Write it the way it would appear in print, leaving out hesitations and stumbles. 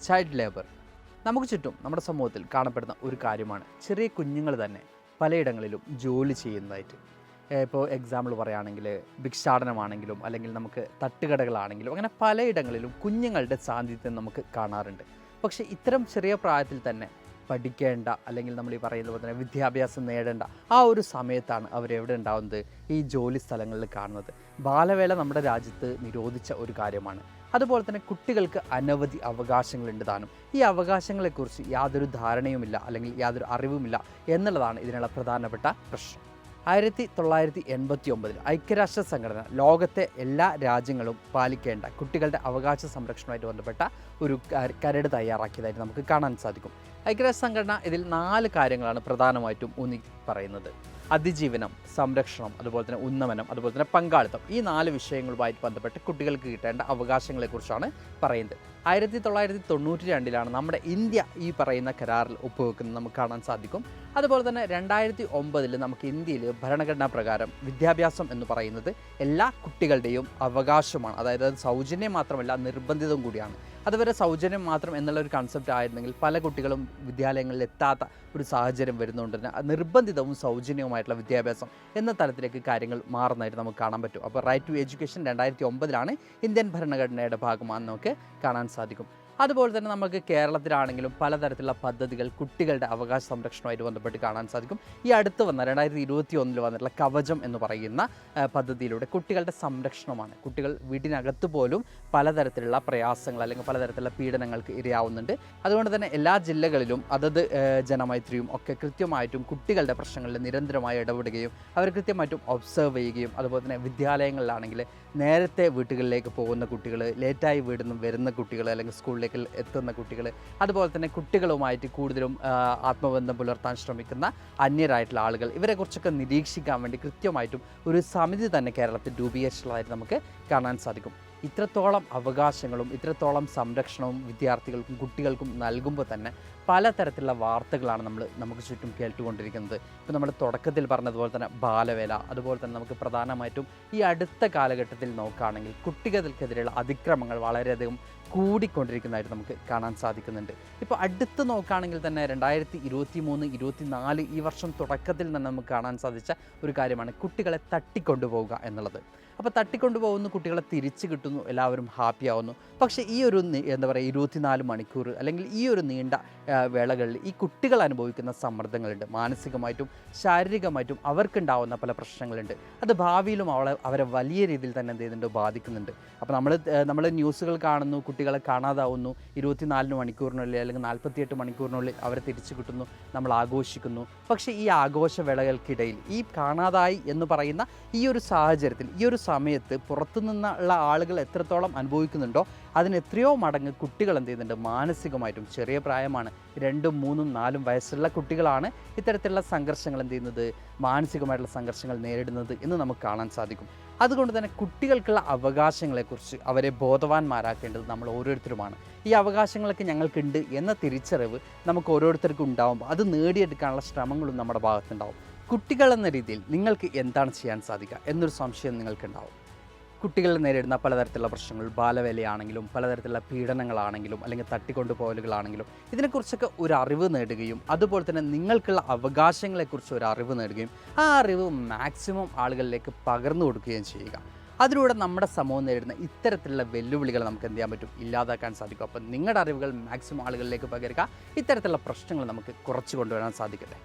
Child labour നമുക്ക് ചുറ്റും നമ്മുടെ സമൂഹത്തിൽ കാണപ്പെടുന്ന ഒരു കാര്യമാണ്. ചെറിയ കുഞ്ഞുങ്ങൾ തന്നെ പലയിടങ്ങളിലും ജോലി ചെയ്യുന്നതായിട്ട്. ഇപ്പോൾ എക്സാമ്പിൾ പറയുകയാണെങ്കിൽ ഭിക്ഷാടനമാണെങ്കിലും അല്ലെങ്കിൽ നമുക്ക് തട്ടുകടകളാണെങ്കിലും അങ്ങനെ പലയിടങ്ങളിലും കുഞ്ഞുങ്ങളുടെ സാന്നിധ്യം നമുക്ക് കാണാറുണ്ട്. പക്ഷേ ഇത്തരം ചെറിയ പ്രായത്തിൽ തന്നെ പഠിക്കേണ്ട അല്ലെങ്കിൽ നമ്മൾ ഈ പറയുന്ന പോലെ തന്നെ വിദ്യാഭ്യാസം നേടേണ്ട ആ ഒരു സമയത്താണ് അവരെവിടെ ഉണ്ടാകുന്നത്? ഈ ജോലി സ്ഥലങ്ങളിൽ കാണുന്നത്. ബാലവേല നമ്മുടെ രാജ്യത്ത് നിരോധിച്ച ഒരു കാര്യമാണ്. അതുപോലെ തന്നെ കുട്ടികൾക്ക് അനവധി അവകാശങ്ങളുണ്ട് താനും. ഈ അവകാശങ്ങളെക്കുറിച്ച് യാതൊരു ധാരണയുമില്ല അല്ലെങ്കിൽ യാതൊരു അറിവുമില്ല എന്നുള്ളതാണ് ഇതിനുള്ള പ്രധാനപ്പെട്ട പ്രശ്നം. 1989 ഐക്യരാഷ്ട്ര സംഘടന ലോകത്തെ എല്ലാ രാജ്യങ്ങളും പാലിക്കേണ്ട കുട്ടികളുടെ അവകാശ സംരക്ഷണവുമായിട്ട് ബന്ധപ്പെട്ട ഒരു കരട് തയ്യാറാക്കിയതായിട്ട് നമുക്ക് കാണാൻ സാധിക്കും. ഐക്യരാഷ്ട്ര സംഘടന ഇതിൽ 4 കാര്യങ്ങളാണ് പ്രധാനമായിട്ടും ഊന്നി പറയുന്നത്. അതിജീവനം, സംരക്ഷണം, അതുപോലെ തന്നെ ഉന്നമനം, അതുപോലെ തന്നെ പങ്കാളിത്തം. ഈ 4 വിഷയങ്ങളുമായിട്ട് ബന്ധപ്പെട്ട് കുട്ടികൾക്ക് കിട്ടേണ്ട അവകാശങ്ങളെക്കുറിച്ചാണ് പറയുന്നത്. 1992 നമ്മുടെ ഇന്ത്യ ഈ പറയുന്ന കരാറിൽ ഒപ്പുവെക്കുന്നത് നമുക്ക് കാണാൻ സാധിക്കും. അതുപോലെ തന്നെ 2009 നമുക്ക് ഇന്ത്യയിൽ ഭരണഘടനാ പ്രകാരം വിദ്യാഭ്യാസം എന്ന് പറയുന്നത് എല്ലാ കുട്ടികളുടെയും അവകാശമാണ്. അതായത് അത് സൗജന്യം മാത്രമല്ല, നിർബന്ധിതവും കൂടിയാണ്. അതുവരെ സൗജന്യം മാത്രം എന്നുള്ള ഒരു കൺസെപ്റ്റ് ആയിരുന്നെങ്കിൽ പല കുട്ടികളും വിദ്യാലയങ്ങളിൽ എത്താത്ത ഒരു സാഹചര്യം വരുന്നതുകൊണ്ട് തന്നെ നിർബന്ധിതവും സൗജന്യവുമായിട്ടുള്ള വിദ്യാഭ്യാസം എന്ന തലത്തിലേക്ക് കാര്യങ്ങൾ മാറുന്നതായിട്ട് നമുക്ക് കാണാൻ പറ്റും. അപ്പോൾ റൈറ്റ് ടു എഡ്യൂക്കേഷൻ 2009 ഇന്ത്യൻ ഭരണഘടനയുടെ ഭാഗമാണെന്ന് നമുക്ക് കാണാൻ സാധിക്കും. അതുപോലെ തന്നെ നമുക്ക് കേരളത്തിലാണെങ്കിലും പലതരത്തിലുള്ള പദ്ധതികൾ കുട്ടികളുടെ അവകാശ സംരക്ഷണവുമായിട്ട് ബന്ധപ്പെട്ട് കാണാൻ സാധിക്കും. ഈ അടുത്ത് വന്ന 2021 വന്നിട്ടുള്ള കവചം എന്ന് പറയുന്ന പദ്ധതിയിലൂടെ കുട്ടികളുടെ സംരക്ഷണമാണ്. കുട്ടികൾ വീട്ടിനകത്ത് പോലും പലതരത്തിലുള്ള പ്രയാസങ്ങൾ അല്ലെങ്കിൽ പലതരത്തിലുള്ള പീഡനങ്ങൾക്ക് ഇരയാവുന്നുണ്ട്. അതുകൊണ്ട് തന്നെ എല്ലാ ജില്ലകളിലും അതത് ജനമൈത്രിയും ഒക്കെ കൃത്യമായിട്ടും കുട്ടികളുടെ പ്രശ്നങ്ങളിൽ നിരന്തരമായി ഇടപെടുകയും അവർ കൃത്യമായിട്ടും ഒബ്സർവ് ചെയ്യുകയും അതുപോലെ തന്നെ വിദ്യാലയങ്ങളിലാണെങ്കിൽ നേരത്തെ വീട്ടുകളിലേക്ക് പോകുന്ന കുട്ടികൾ, ലേറ്റായി വരുന്ന കുട്ടികൾ അല്ലെങ്കിൽ സ്കൂളിലേക്ക് എത്തുന്ന കുട്ടികൾ, അതുപോലെ തന്നെ കുട്ടികളുമായിട്ട് കൂടുതലും ആത്മബന്ധം പുലർത്താൻ ശ്രമിക്കുന്ന അന്യരായിട്ടുള്ള ആളുകൾ, ഇവരെക്കുറിച്ചൊക്കെ നിരീക്ഷിക്കാൻ വേണ്ടി കൃത്യമായിട്ടും ഒരു സമിതി തന്നെ കേരളത്തിൽ രൂപീകരിച്ചതായിട്ട് നമുക്ക് കാണാൻ സാധിക്കും. ഇത്രത്തോളം അവകാശങ്ങളും ഇത്രത്തോളം സംരക്ഷണവും വിദ്യാർത്ഥികൾക്കും കുട്ടികൾക്കും നൽകുമ്പോൾ തന്നെ പലതരത്തിലുള്ള വാർത്തകളാണ് നമുക്ക് ചുറ്റും കേട്ടുകൊണ്ടിരിക്കുന്നത്. ഇപ്പോൾ നമ്മൾ തുടക്കത്തിൽ പറഞ്ഞതുപോലെ തന്നെ ബാലവേല, അതുപോലെ തന്നെ നമുക്ക് പ്രധാനമായിട്ടും ഈ അടുത്ത കാലഘട്ടത്തിൽ നോക്കുകയാണെങ്കിൽ കുട്ടികൾക്കെതിരെയുള്ള അതിക്രമങ്ങൾ വളരെയധികം കൂടിക്കൊണ്ടിരിക്കുന്നതായിട്ട് നമുക്ക് കാണാൻ സാധിക്കുന്നുണ്ട്. ഇപ്പോൾ അടുത്ത് നോക്കുകയാണെങ്കിൽ തന്നെ 2023-24 ഈ വർഷം തുടക്കത്തിൽ തന്നെ നമുക്ക് കാണാൻ സാധിച്ച ഒരു കാര്യമാണ് കുട്ടികളെ തട്ടിക്കൊണ്ടുപോവുക എന്നുള്ളത്. അപ്പോൾ തട്ടിക്കൊണ്ടുപോകുന്ന കുട്ടികളെ തിരിച്ചു കിട്ടുന്നു, എല്ലാവരും ഹാപ്പി ആവുന്നു. പക്ഷേ ഈ ഒരു 24 മണിക്കൂർ അല്ലെങ്കിൽ ഈ ഒരു നീണ്ട വേളകളിൽ ഈ കുട്ടികൾ അനുഭവിക്കുന്ന സമ്മർദ്ദങ്ങളുണ്ട്. മാനസികമായിട്ടും ശാരീരികമായിട്ടും അവർക്കുണ്ടാവുന്ന പല പ്രശ്നങ്ങളുണ്ട്. അത് ഭാവിയിലും അവരെ വലിയ രീതിയിൽ തന്നെ എന്ത് ചെയ്യുന്നുണ്ട്, ബാധിക്കുന്നുണ്ട്. അപ്പോൾ നമ്മൾ ന്യൂസുകൾ കാണുന്നു, കുട്ടികളെ കാണാതാവുന്നു, 24 മണിക്കൂറിനുള്ളിൽ അല്ലെങ്കിൽ 48 മണിക്കൂറിനുള്ളിൽ അവരെ തിരിച്ചു കിട്ടുന്നു, നമ്മൾ ആഘോഷിക്കുന്നു. പക്ഷേ ഈ ആഘോഷവേളകൾക്കിടയിൽ ഈ കാണാതായി എന്ന് പറയുന്ന ഈ ഒരു സാഹചര്യത്തിൽ ഈ ഒരു സമയത്ത് പുറത്തുനിന്നുള്ള ആളുകൾ എത്രത്തോളം അനുഭവിക്കുന്നുണ്ടോ അതിന് എത്രയോ മടങ്ങ് കുട്ടികൾ എന്ത് ചെയ്യുന്നുണ്ട്, മാനസികമായിട്ടും ചെറിയ പ്രായമാണ്, 2, 3, 4 വയസ്സുള്ള കുട്ടികളാണ് ഇത്തരത്തിലുള്ള സംഘർഷങ്ങൾ എന്ത് ചെയ്യുന്നത്, മാനസികമായിട്ടുള്ള സംഘർഷങ്ങൾ നേരിടുന്നത് എന്ന് നമുക്ക് കാണാൻ സാധിക്കും. അതുകൊണ്ട് തന്നെ കുട്ടികൾക്കുള്ള അവകാശങ്ങളെക്കുറിച്ച് അവരെ ബോധവാന്മാരാക്കേണ്ടത് നമ്മൾ ഓരോരുത്തരുമാണ്. ഈ അവകാശങ്ങളൊക്കെ ഞങ്ങൾക്കുണ്ട് എന്ന തിരിച്ചറിവ് നമുക്ക് ഓരോരുത്തർക്കും ഉണ്ടാകുമ്പോൾ അത് നേടിയെടുക്കാനുള്ള ശ്രമങ്ങളും നമ്മുടെ ഭാഗത്തുണ്ടാവും. കുട്ടികൾ എന്ന രീതിയിൽ നിങ്ങൾക്ക് എന്താണ് ചെയ്യാൻ സാധിക്കുക എന്നൊരു സംശയം നിങ്ങൾക്കുണ്ടാവും. കുട്ടികൾ നേരിടുന്ന പലതരത്തിലുള്ള പ്രശ്നങ്ങൾ, ബാലവേലയാണെങ്കിലും പലതരത്തിലുള്ള പീഡനങ്ങളാണെങ്കിലും അല്ലെങ്കിൽ തട്ടിക്കൊണ്ടുപോകലുകളാണെങ്കിലും ഇതിനെക്കുറിച്ചൊക്കെ ഒരു അറിവ് നേടുകയും അതുപോലെ തന്നെ നിങ്ങൾക്കുള്ള അവകാശങ്ങളെക്കുറിച്ച് ഒരു അറിവ് നേടുകയും ആ അറിവ് മാക്സിമം ആളുകളിലേക്ക് പകർന്നു കൊടുക്കുകയും ചെയ്യുക. അതിലൂടെ നമ്മുടെ സമൂഹം നേരിടുന്ന ഇത്തരത്തിലുള്ള വെല്ലുവിളികൾ നമുക്ക് എന്ത് ചെയ്യാൻ പറ്റും, ഇല്ലാതാക്കാൻ സാധിക്കും. അപ്പം നിങ്ങളുടെ അറിവുകൾ മാക്സിമം ആളുകളിലേക്ക് പകരുക. ഇത്തരത്തിലുള്ള പ്രശ്നങ്ങൾ നമുക്ക് കുറച്ച് കൊണ്ടുവരാൻ സാധിക്കട്ടെ.